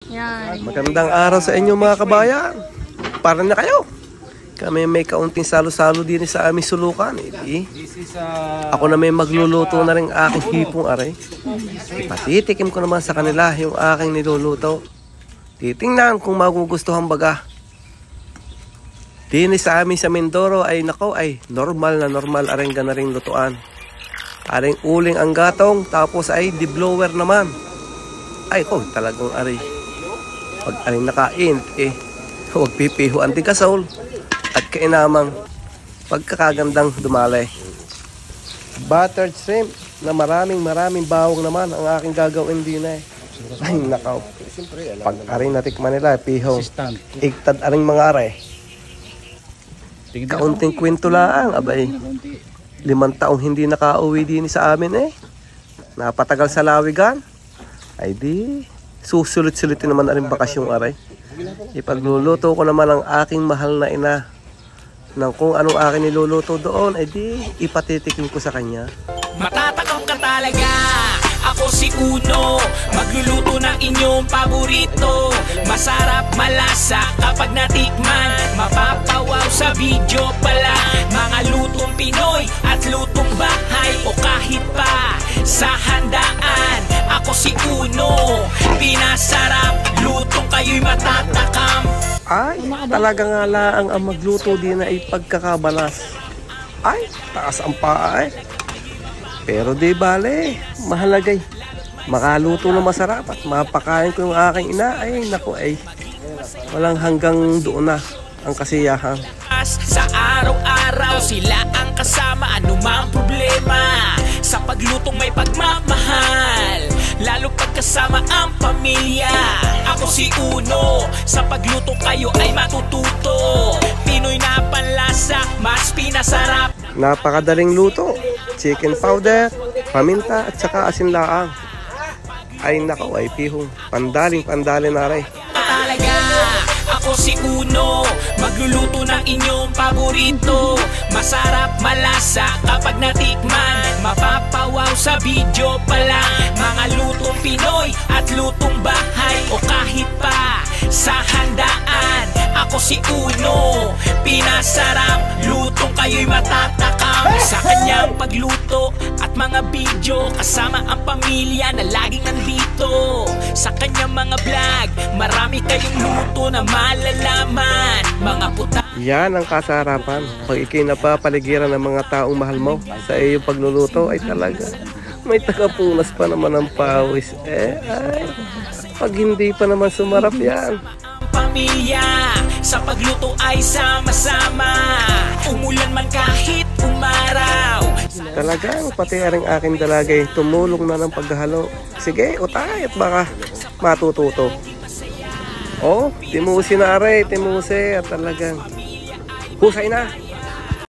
Yan. Magandang araw sa inyo mga kabayan. Para na kayo. Kami may kaunting salo-salo din sa aming sulukan. Ako na may magluluto na rin aking hipong aray. Ipatitikim ko naman sa kanila yung aking niluluto. Titingnan kung magugustuhan baga. Din sa amin sa Mindoro ay nako ay normal aring ganaring lutuan. Aring uling ang gatong tapos ay di-blower naman. Ay talagang aray. Pag aring nakain huwag pipiho ang tigasol at kainamang pagkakagandang dumalay. Buttered shrimp na maraming bawang naman ang aking gagawin din Ay nakaw. Pag aring natikman nila pihong igtad aring mga aray. Kaunting kwento lang abay. 5 taong hindi nakauwi din sa amin Napatagal sa lawigan. Ay di susulit-sulitin naman aring bakasyong aray. Ipagluluto ko naman ang aking mahal na ina ng kung anong aking niluluto doon, ay di ipatitikim ko sa kanya. Matatakam ka talaga, ako si Uno, magluluto ng inyong paborito. Masarap, malasa kapag natikman, mapapawaw sa video pala. Mga lutong Pinoy at lutong bahay o kahit pa sa handaan. Ako si Uno, pinasarap, lutong kayo'y matatakam. Ay, talaga nga lang ang magluto din ay pagkakabalas. Ay, taas ang paa Pero di bale, mahalagay. Makaluto na masarap at mapakain ko yung aking ina. Ay, naku walang hanggang doon na ang kasiyahan. Sa araw-araw sila ang kasama, anumang problema. Sa paglutong may pagmamahal, lalo pagkasama ang pamilya. Ako si Uno, sa pagluto kayo ay matututo. Pinoy na panlasa, mas pinasarap. Napakadaling luto. Chicken powder, paminta at saka asin laang. Ay nako pihong pandaling na rin. Talaga, ako si Uno, magluluto ng inyong paborito. Masarap, malasa kapag natikman, mapapawaw sa video pala. Mga lutong Pinoy at lutong bahay o kahit pa sa handaan. Ako si Uno, pinasarap, lutong kayo'y matatakam. Sa kanyang pagluto at mga video, kasama ang pamilya na laging nandito. Sa kanyang mga vlog, marami kayong luto na malalaman. Mga puta. Yan ang kasarapan. Pag ikay napapaligiran ng mga taong mahal mo sa iyong pagluluto ay talaga may tagapunas pa naman ng pawis. Pag hindi pa naman sumarap yan. Pamilya, sa pagluto ay sama-sama. Umulan man kahit umaraw. Talagang pati aring aking dalagay tumulong na ng paghahalo. Sige, utay at baka matututo. Timusi na aray, timusi at talagang husay na.